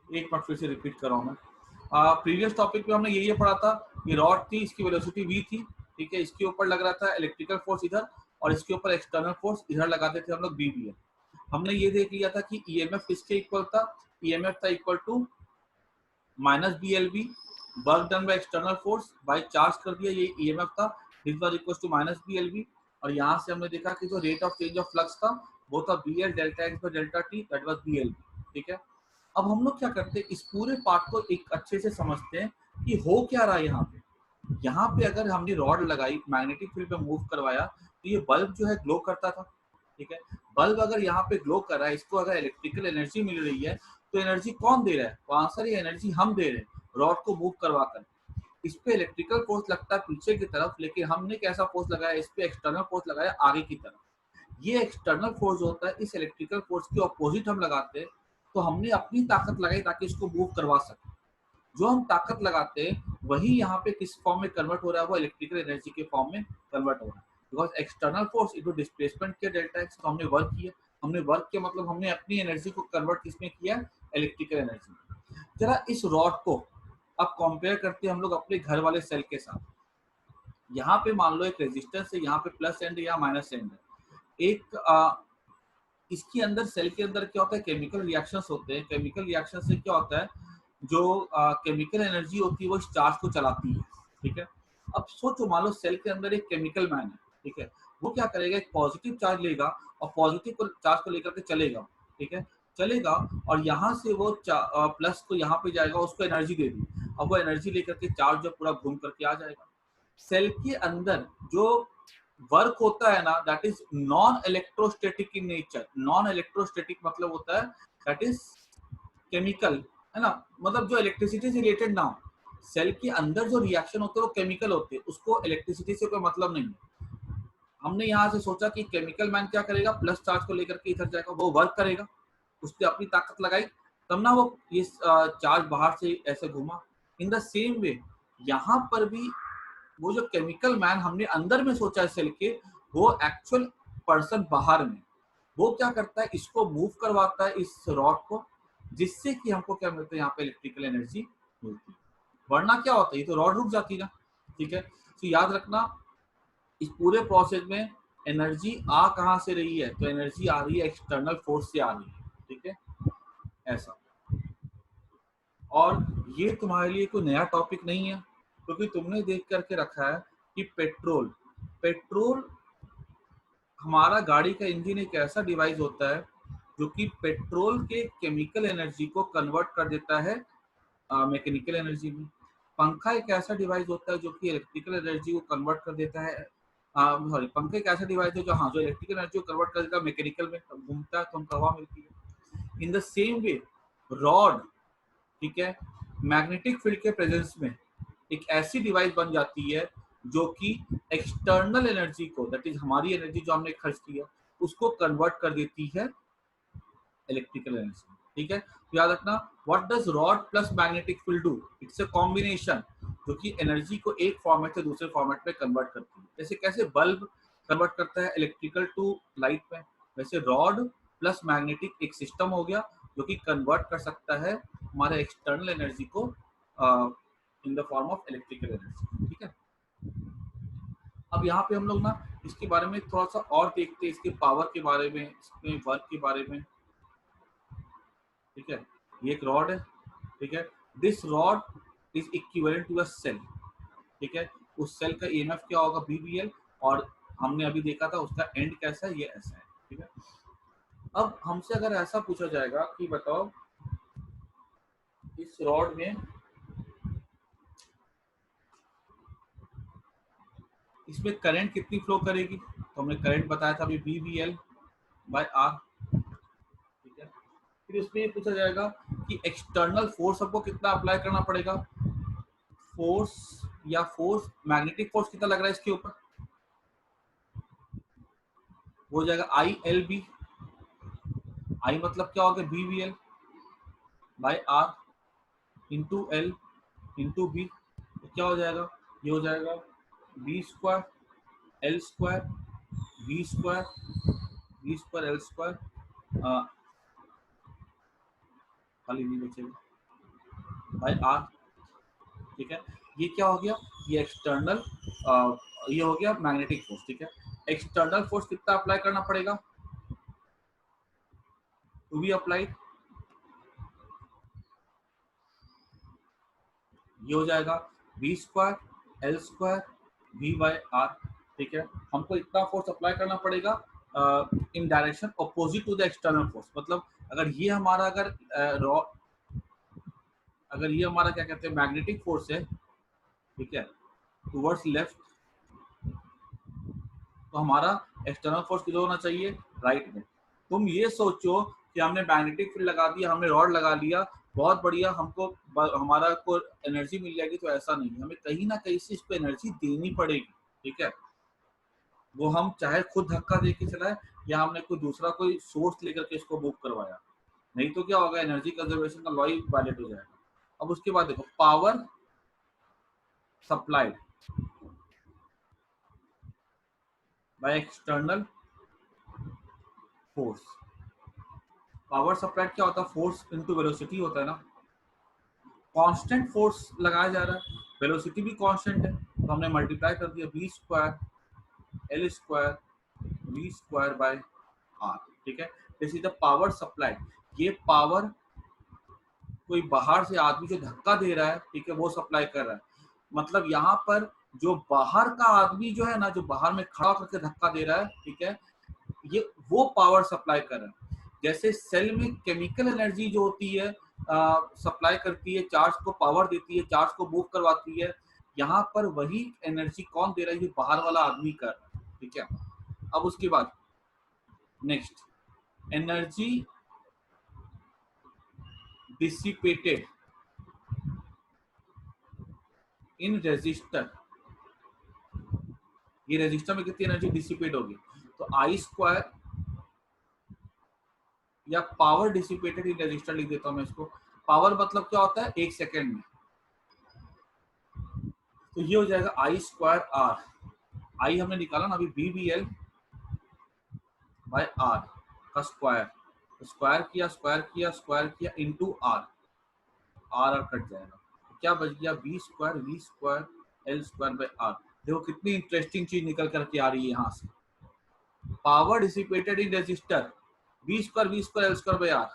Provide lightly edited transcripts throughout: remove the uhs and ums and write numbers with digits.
एक बार फिर से रिपीट कर रहा हूँ मैं। प्रीवियस टॉपिक में हमने ये पढ़ा था कि रॉड थी, इसकी वेलोसिटी v थी, ठीक है। इसके ऊपर लग रहा था इलेक्ट्रिकल फोर्स इधर और इसके ऊपर एक्सटर्नल फोर्स इधर लगाते थे हम लोग BBL। हमने ये देख लिया था कि EMF किसके इक्वल था, EMF था equal to -BLB, work done by external force by charge कर दिया, ये EMF था, this was equal to -BLB। और यहाँ से हमने देखा कि जो rate of change of flux था वो था BL delta x by delta t, that was BLB, ठीक है। अब हम लोग क्या करते हैं, इस पूरे पार्ट को एक अच्छे से समझते हैं कि हो क्या रहा है यहाँ पे। यहाँ पे अगर हमने रॉड लगाई, मैग्नेटिक फील्ड पे मूव करवाया, तो ये बल्ब जो है ग्लो करता था, ठीक है। बल्ब अगर यहाँ पे ग्लो कर रहा है, इसको अगर इलेक्ट्रिकल एनर्जी मिल रही है, तो एनर्जी कौन दे रहा है? तो आंसर ये एनर्जी हम दे रहे हैं रॉड को मूव करवा कर। इस पे इलेक्ट्रिकल फोर्स लगता है पीछे की तरफ, लेकिन हमने कैसा फोर्स लगाया, इस पे एक्सटर्नल फोर्स लगाया आगे की तरफ। ये एक्सटर्नल फोर्स होता है, इस इलेक्ट्रिकल फोर्स के ऑपोजिट हम लगाते हैं, तो हमने अपनी ताकत लगाई ताकि इसको मूव करवा सके। जो हम ताकत लगाते हैं वही यहाँ पे किस फॉर्म में कन्वर्ट हो रहा है, वो इलेक्ट्रिकल एनर्जी के फॉर्म में कन्वर्ट हो रहा है। बिकॉज एक्सटर्नल फोर्स इनको डिस्प्लेसमेंट किया डेल्टा एक्स, तो हमने वर्क किया। हमने वर्क किया मतलब हमने अपनी एनर्जी को कन्वर्ट किसमें किया, इलेक्ट्रिकल एनर्जी में। जरा इस रॉड को अब कंपेयर करते हैं हम लोग अपने घर वाले सेल के साथ। यहाँ पे मान लो एक रेजिस्टेंस है, यहाँ पे प्लस एंड या माइनस एंड है। एक इसके अंदर, सेल के अंदर क्या होता है, केमिकल रिएक्शंस होते हैं। केमिकल रिएक्शन से क्या होता है, जो केमिकल एनर्जी होती है वो इस चार्ज को चलाती है, ठीक है। अब सोचो, मान लो सेल के अंदर एक केमिकल मैन है, ठीक है। वो क्या करेगा, एक पॉजिटिव चार्ज लेगा और पॉजिटिव चार्ज को लेकर के चलेगा, ठीक है, चलेगा। और यहाँ से वो प्लस को यहाँ पे जाएगा, उसको एनर्जी दे दी। अब वो एनर्जी लेकर के चार्ज जो पूरा घूम करके आ जाएगा। सेल के अंदर जो वर्क होता है ना, that is non electrostatic in nature. Non electrostatic मतलब होता है दैट इज केमिकल, है ना, मतलब जो इलेक्ट्रिसिटी से रिलेटेड ना हो। सेल के अंदर जो रिएक्शन होते हैं वो केमिकल होते हैं, उसको इलेक्ट्रिसिटी से कोई मतलब नहीं है। हमने यहाँ से सोचा कि केमिकल मैन क्या करेगा, प्लस चार्ज को लेकर के इधर जाएगा, वो वर्क करेगा, उसने अपनी ताकत लगाई, तब ना वो ये चार्ज बाहर से ऐसे घूमा। इन द सेम वे यहाँ पर भी वो जो केमिकल मैन हमने अंदर में सोचा है सेल के, वो एक्चुअल पर्सन बाहर में, वो क्या करता है, इसको मूव करवाता है इस रॉड को, जिससे कि हमको क्या मिलता है, यहाँ पे इलेक्ट्रिकल एनर्जी मिलती है। वरना क्या होता है, ये तो रॉड रुक जाती ना, ठीक है। तो याद रखना, इस पूरे प्रोसेस में एनर्जी आ कहाँ से रही है, तो एनर्जी आ रही है एक्सटर्नल फोर्स से आ रही है, ठीक है, ऐसा। और ये तुम्हारे लिए कोई नया टॉपिक नहीं है, क्योंकि तुमने देख करके रखा है कि पेट्रोल पेट्रोल हमारा गाड़ी का इंजन एक ऐसा डिवाइस होता है जो कि पेट्रोल के केमिकल एनर्जी को कन्वर्ट कर देता है मैकेनिकल एनर्जी में। पंखा एक ऐसा डिवाइस होता है जो कि इलेक्ट्रिकल एनर्जी को कन्वर्ट कर देता है, सॉरी, पंखा एक ऐसा डिवाइस है जो, हाँ, जो इलेक्ट्रिकल एनर्जी को कन्वर्ट कर देता है मैकेनिकल में, घूमता है तो हमको हवा मिलती है। In the same way rod, ठीक है, मैग्नेटिक फील्ड के प्रेजेंस में एक ऐसी डिवाइस बन जाती है जो कि एक्सटर्नल एनर्जी को, दैट इज हमारी एनर्जी जो हमने खर्च की है, उसको कन्वर्ट कर देती है इलेक्ट्रिकल एनर्जी, ठीक है। तो याद रखना, what does rod plus magnetic field do, it's a combination जो कि एनर्जी को एक फॉर्मेट से दूसरे फॉर्मेट में कन्वर्ट करती है। जैसे कैसे बल्ब कन्वर्ट करता है इलेक्ट्रिकल टू लाइट में, वैसे रॉड प्लस मैग्नेटिक एक सिस्टम हो गया जो कि कन्वर्ट कर सकता है हमारे एक्सटर्नल एनर्जी को in the form of electrical energy, ठीक है। अब यहाँ पे हम लोग ना इसके बारे में थोड़ा सा और देखते हैं, इसके पावर के बारे में, इसके वर्क के बारे में, ठीक है। ये एक रॉड है, ठीक है। This rod is equivalent to a cell, ठीक है। उस सेल का ईएमएफ क्या होगा, BBL, और हमने अभी देखा था उसका एंड कैसा है, ये ऐसा है, ठीक है। अब हमसे अगर ऐसा पूछा जाएगा कि बताओ इस रॉड में, इसमें करंट कितनी फ्लो करेगी, तो हमने करंट बताया था अभी BBL बाय R, ठीक है। फिर उसमें ये पूछा जाएगा कि एक्सटर्नल फोर्स हमको कितना अप्लाई करना पड़ेगा, फोर्स या फोर्स, मैग्नेटिक फोर्स कितना लग रहा है इसके ऊपर, हो जाएगा ILB। आई मतलब क्या हो गया, BBL by R into L into B, तो क्या हो जाएगा, ये हो जाएगा B square L square B square B square L square, खाली नहीं बचेगा, बाय आर, ठीक है। ये क्या हो गया, ये एक्सटर्नल, ये हो गया मैग्नेटिक फोर्स, ठीक है। एक्सटर्नल फोर्स कितना अप्लाई करना पड़ेगा, टू बी अप्लाइड, ये हो जाएगा v square L square V by R, ठीक है। हमको इतना फोर्स अप्लाई करना पड़ेगा in direction opposite to the external force. मतलब अगर ये हमारा अगर ये हमारा क्या कहते हैं मैग्नेटिक फोर्स है, ठीक है, टुवर्ड्स लेफ्ट, तो हमारा एक्सटर्नल फोर्स किधर होना चाहिए, राइट में। तुम ये सोचो कि हमने मैग्नेटिक फील्ड लगा दिया, हमने रॉड लगा लिया, बहुत बढ़िया, हमको हमारा को एनर्जी मिल जाएगी, तो ऐसा नहीं, हमें कहीं ना कहीं से इसको एनर्जी देनी पड़ेगी, ठीक है। वो हम चाहे खुद धक्का दे के चलाए या हमने कोई दूसरा कोई सोर्स लेकर के इसको मूव करवाया, नहीं तो क्या होगा, एनर्जी कंजर्वेशन का लॉ ही वायलेट हो जाएगा। अब उसके बाद देखो, power supplied by external force. Power supplied क्या होता है, फोर्स इनटू वेलोसिटी होता है ना। कांस्टेंट फोर्स लगाया जा रहा है, वेलोसिटी भी कांस्टेंट है, तो हमने मल्टीप्लाई कर दिया v square L square V square by R, ठीक है। This is the power supply. ये पावर कोई बाहर से आदमी जो धक्का दे रहा है, ठीक है, वो सप्लाई कर रहा है। मतलब यहाँ पर जो बाहर का आदमी जो है ना, जो बाहर में खड़ा करके धक्का दे रहा है, ठीक है, ये वो पावर सप्लाई कर रहा है। जैसे सेल में केमिकल एनर्जी जो होती है सप्लाई करती है, चार्ज को पावर देती है, चार्ज को मूव करवाती है, यहाँ पर वही एनर्जी कौन दे रहा है, ये बाहर वाला आदमी कर रहा है, ठीक है। अब उसके बाद next, energy dissipated in resistor. ये रेजिस्टर में कितनी एनर्जी डिसिपेट होगी, तो आई स्क्वायर या पावर डिसिपेटेड इन रेजिस्टर लिख देता हूं मैं इसको। पावर मतलब क्या होता है, एक सेकेंड में, तो ये हो जाएगा आई स्क्वायर आर। आई हमने निकाला ना अभी, B B L by R का स्क्वायर, तो स्क्वायर किया स्क्वायर किया स्क्वायर किया into R, R R cut जाएगा, तो क्या बच गया, V square L square by R. देखो कितनी इंटरेस्टिंग चीज निकल करके आ रही है यहाँ से। Power dissipated in resistor V square L square by R,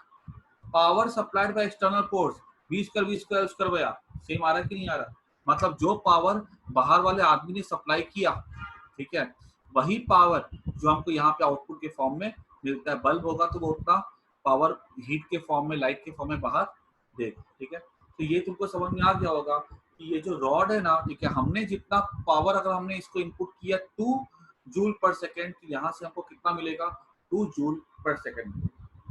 power supplied by external force V square L square by R. Same आ रहा है कि नहीं आ रहा, मतलब जो पावर बाहर वाले आदमी ने सप्लाई किया, ठीक है, वही पावर जो हमको यहाँ पे आउटपुट के फॉर्म में मिलता है। बल्ब होगा तो वो उतना पावर हीट के फॉर्म में, लाइट के फॉर्म में बाहर देगा, ठीक है। तो ये तुमको समझ में आ गया होगा कि ये जो रॉड है ना, ठीक है, हमने जितना पावर अगर हमने इसको इनपुट किया 2 जूल पर सेकेंड, यहाँ से हमको कितना मिलेगा, 2 जूल पर सेकेंड,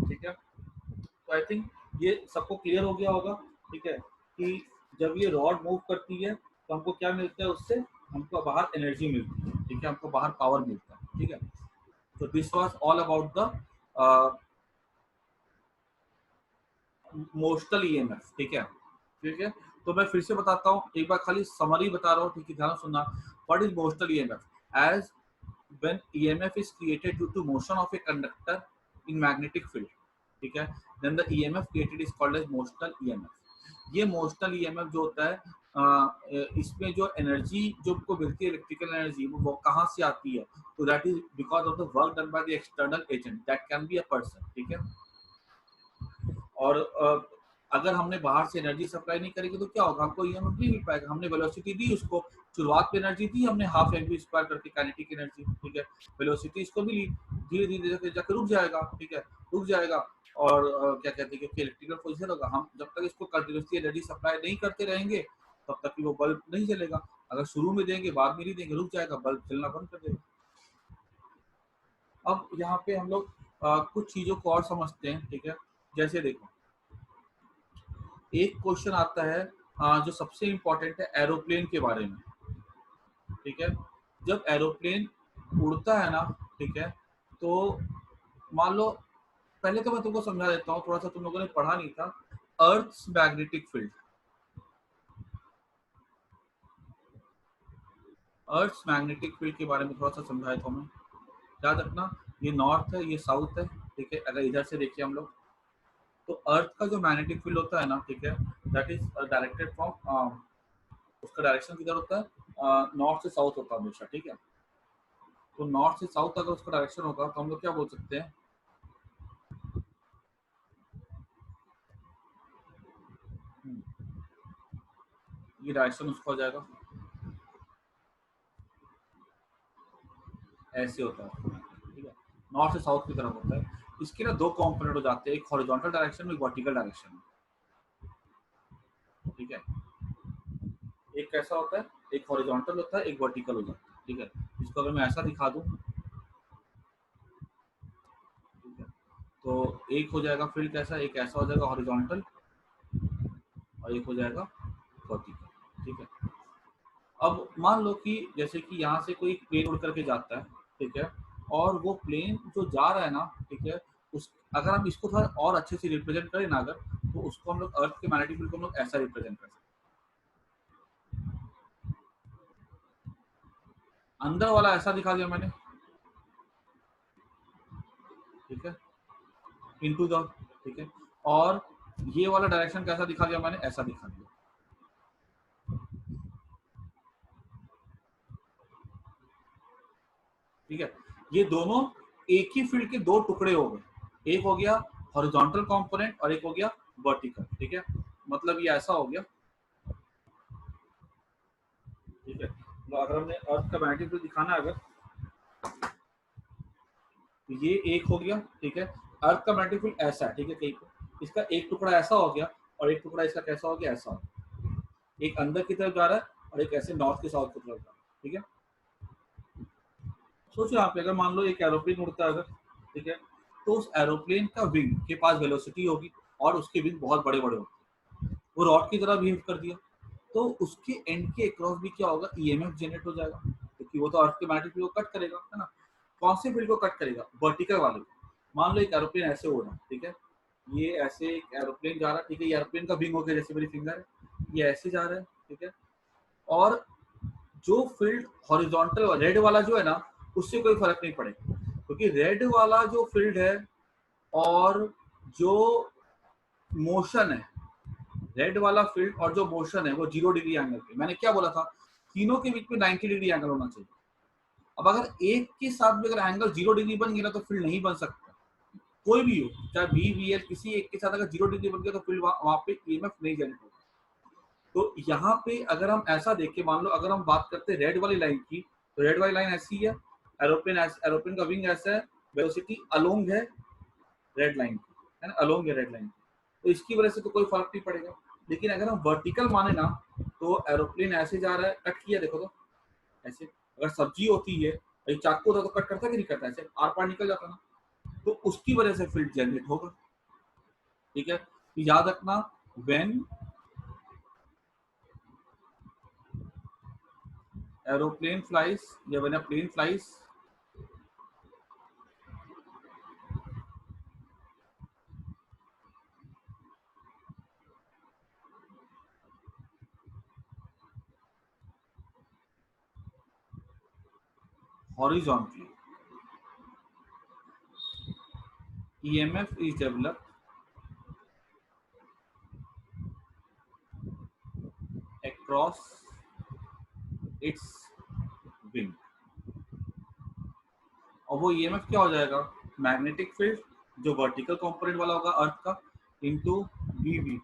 ठीक है। तो आई थिंक ये सबको क्लियर हो गया होगा, ठीक है, कि जब ये रॉड मूव करती है तो हमको क्या मिलता है, उससे हमको बाहर एनर्जी मिलती है, ठीक है, हमको बाहर पावर मिलता है, ठीक है। तो this was all about the motional EMF, ठीक है, ठीक है। तो मैं फिर से बताता हूँ, एक बार खाली समरी बता रहा हूँ, ठीक है, ध्यान सुनना। What is motional EMF, as when EMF is created due to motion of a conductor in magnetic field, ठीक है, then the EMF created is called as motional EMF। ये motional EMF जो होता है इसमें जो एनर्जी जो आपको मिलती है, इलेक्ट्रिकल एनर्जी, वो कहाँ से आती है, तो that is because of the work done by the external agent, that can be a person, ठीक है। और अगर हमने बाहर से एनर्जी सप्लाई नहीं करेगी तो क्या होगा, हमको ईएमएफ नहीं मिल पाएगा। हमने वेलोसिटी दी उसको, शुरुआत में एनर्जी दी हमने हाफ एम वी स्क्वायर करके काइनेटिक एनर्जी, ठीक है, वेलोसिटी इसको मिली, धीरे धीरे जाकर रुक जाएगा, ठीक है, रुक जाएगा। और क्या कहते हैं, क्योंकि इलेक्ट्रिकल पोजिशन होगा, हम जब तक इसको कंटिन्यूसली एनर्जी सप्लाई नहीं करते रहेंगे तब तक कि वो बल्ब नहीं जलेगा। अगर शुरू में देंगे बाद में नहीं देंगे, रुक जाएगा, बल्ब जलना बंद कर देगा। अब यहाँ पे हम लोग कुछ चीजों को और समझते हैं, ठीक है। जैसे देखो, एक क्वेश्चन आता है जो सबसे इम्पोर्टेंट है एरोप्लेन के बारे में, ठीक है। जब एरोप्लेन उड़ता है ना, ठीक है, तो मान लो, पहले तो मैं तुमको समझा देता हूँ, थोड़ा सा तुम लोगों ने पढ़ा नहीं था, earth magnetic field, earth magnetic field के बारे में थोड़ा सा समझाया था मैं, याद रखना। ये नॉर्थ है, ये साउथ है, ठीक है। अगर इधर से देखिए हम लोग, तो अर्थ का जो मैग्नेटिक फील्ड होता है ना, ठीक है, दैट इज डायरेक्टेड फ्रॉम, उसका डायरेक्शन किधर होता है, नॉर्थ से साउथ होता है हमेशा, ठीक है। तो नॉर्थ से साउथ अगर उसका डायरेक्शन होगा तो हम लोग क्या बोल सकते हैं, ये डायरेक्शन उसका हो जाएगा, ऐसे होता है, ठीक है। नॉर्थ से साउथ की तरफ होता है। इसके ना दो कंपोनेंट हो जाते हैं, एक हॉरिजॉन्टल डायरेक्शन में, एक वर्टिकल डायरेक्शन में, ठीक है। एक कैसा होता है, एक हॉरिजॉन्टल होता है, एक वर्टिकल हो जाता है, ठीक है। इसको अगर मैं ऐसा दिखा दूं, ठीक है, तो एक हो जाएगा फील्ड कैसा, एक ऐसा हो जाएगा हॉरिजॉन्टल, और एक हो जाएगा वर्टिकल, ठीक है। अब मान लो कि जैसे कि यहाँ से कोई प्लेन उड़ करके जाता है, ठीक है, और वो प्लेन जो जा रहा है ना, ठीक है, उस अगर हम इसको थोड़ा और अच्छे से रिप्रेजेंट करें ना अगर, तो उसको हम लोग अर्थ के मैग्नेटिक फील्ड को हम लोग ऐसा रिप्रेजेंट कर सकते हैं। अंदर वाला ऐसा दिखा दिया मैंने, ठीक है, इनटू द, ठीक है, और ये वाला डायरेक्शन कैसा दिखा दिया मैंने, ऐसा दिखा दिया, ठीक है। ये दोनों एक ही फील्ड के दो टुकड़े हो गए, एक हो गया हॉरिजॉन्टल कंपोनेंट और एक हो गया वर्टिकल, ठीक है। मतलब ये ऐसा हो गया, ठीक है। तो अगर हमने अर्थ का मैग्नेटिक फील्ड दिखाना है अगर, तो ये एक हो गया, ठीक है। अर्थ का मैग्नेटिक फील्ड ऐसा है, ठीक है, कहीं पे इसका एक टुकड़ा ऐसा हो गया और एक टुकड़ा इसका कैसा हो गया, ऐसा हो गया। एक अंदर की तरफ जा रहा है और एक ऐसे नॉर्थ के साउथ की तरफ जा रहा है, ठीक है। सोचो यहाँ पे अगर मान लो एक एरोप्लेन उड़ता है अगर, ठीक है, तो उस एरोप्लेन का विंग के पास वेलोसिटी होगी और उसके विंग बहुत बड़े बड़े होते हैं, वो रॉड की तरह बिहेव कर दिया, तो उसके एंड के अक्रॉस भी क्या होगा, ईएमएफ जनरेट हो जाएगा, क्योंकि वो तो अर्थ के मैग्नेटिक फील्ड को कट करेगा, है ना। कौन से फील्ड को कट करेगा, वर्टिकल वाले को। मान लो एक एरोप्लेन ऐसे उड़ रहा है, ठीक है, ये ऐसे एक एरोप्लेन जा रहा है, ठीक है, ये एरोप्लेन का विंग हो गया, जैसे मेरी फिंगर है, ये ऐसे जा रहा है, ठीक है। और जो फील्ड हॉरिजॉन्टल रेड वाला जो है ना, उससे कोई फर्क नहीं पड़ेगा, क्योंकि रेड वाला जो फील्ड है और जो मोशन है, रेड वाला फील्ड और जो मोशन है वो 0 डिग्री एंगल पे, मैंने क्या बोला था, तीनों के बीच में 90 डिग्री एंगल होना चाहिए। अब अगर एक के साथ भी अगर एंगल 0 डिग्री बन गया ना, तो फील्ड नहीं बन सकता, कोई भी हो, चाहे बी वी एल, किसी एक के साथ अगर 0 डिग्री बन गया तो फील्ड वहां पे ईएमएफ नहीं जनरेट होगा। तो यहाँ पे अगर हम ऐसा देखें, मान लो अगर हम बात करते हैं रेड वाली लाइन की, तो रेड वाली लाइन ऐसी है, एरोप्लेन का विंग ऐसा है, वेलोसिटी अलोंग है रेड लाइन की, है ना, अलोंग है रेड लाइन, तो इसकी वजह से तो कोई फर्क नहीं पड़ेगा। लेकिन अगर हम वर्टिकल माने ना, तो एरोप्लेन ऐसे जा रहा है, कट किया देखो तो ऐसे, अगर सब्जी होती है, ये चाकू होता तो कट करता कि नहीं करता, ऐसे आर पार निकल जाता ना, तो उसकी वजह से फील्ड जनरेट होगा, ठीक है। तो याद रखना, व्हेन एरोप्लेन फ्लाइज या when a plane flies, horizontally, EMF is developed across its wing, और वो ईएमएफ क्या हो जाएगा, मैग्नेटिक फील्ड जो वर्टिकल कंपोनेंट वाला होगा अर्थ का, into V V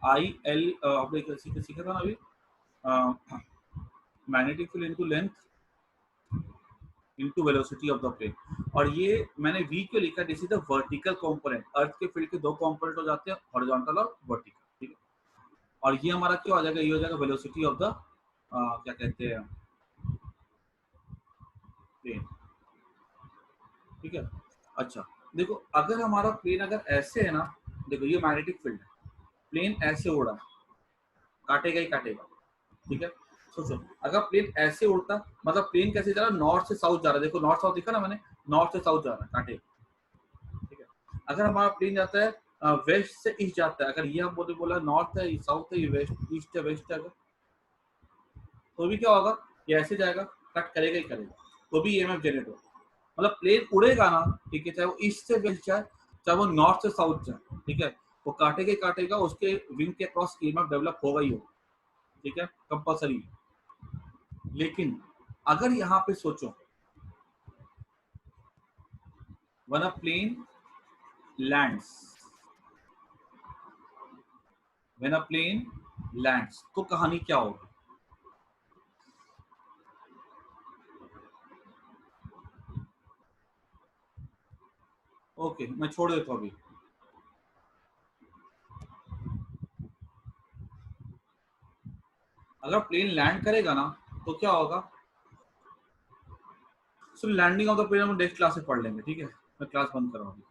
I L, आपने सीखा था ना अभी, magnetic field into length into velocity of the plane. और ये मैंने वी क्यों लिखा, this is the vertical component, earth के फील्ड के दो कंपोनेंट हो जाते हैं, हॉरिजॉन्टल और वर्टिकल, ठीक है। और ये हमारा क्या हो जाएगा, ये हो जाएगा वेलोसिटी ऑफ द, क्या कहते हैं, प्लेन, ठीक है। अच्छा, देखो अगर हमारा प्लेन अगर ऐसे है ना, देखो ये मैग्नेटिक फील्ड है, प्लेन ऐसे उड़ा, काटेगा ही काटेगा, ठीक है। सोचो अगर प्लेन ऐसे उड़ता, मतलब प्लेन कैसे जा रहा है, नॉर्थ से साउथ जा रहा है, देखो नॉर्थ साउथ दिखा ना मैंने, नॉर्थ से साउथ जा रहा है, काटेगा, ठीक है। अगर हमारा प्लेन जाता है वेस्ट से ईस्ट जाता है, अगर ये हम बोला नॉर्थ है, ये साउथ है, ये वेस्ट ईस्ट है, वेस्ट है, अगर तो भी क्या होगा, ये ऐसे जाएगा, कट करेगा ही करेगा, तो भी ईएमएफ जनरेट होगा। मतलब प्लेन उड़ेगा ना, ठीक है, चाहे वो ईस्ट से वेस्ट जाए, चाहे वो नॉर्थ से साउथ जाए, ठीक है, वो काटेगा उसके विंग के क्रॉस ईएमएफ डेवलप होगा ही होगा, ठीक है, कंपल्सरी। लेकिन अगर यहाँ पे सोचो when a plane lands when a plane lands तो कहानी क्या होगी? ओके मैं छोड़ देता हूँ अभी। अगर प्लेन लैंड करेगा ना तो क्या होगा? सिर्फ लैंडिंग ऑफ द प्लेन हम नेक्स्ट क्लास में पढ़ लेंगे, ठीक है, मैं क्लास बंद कर रहा हूँ।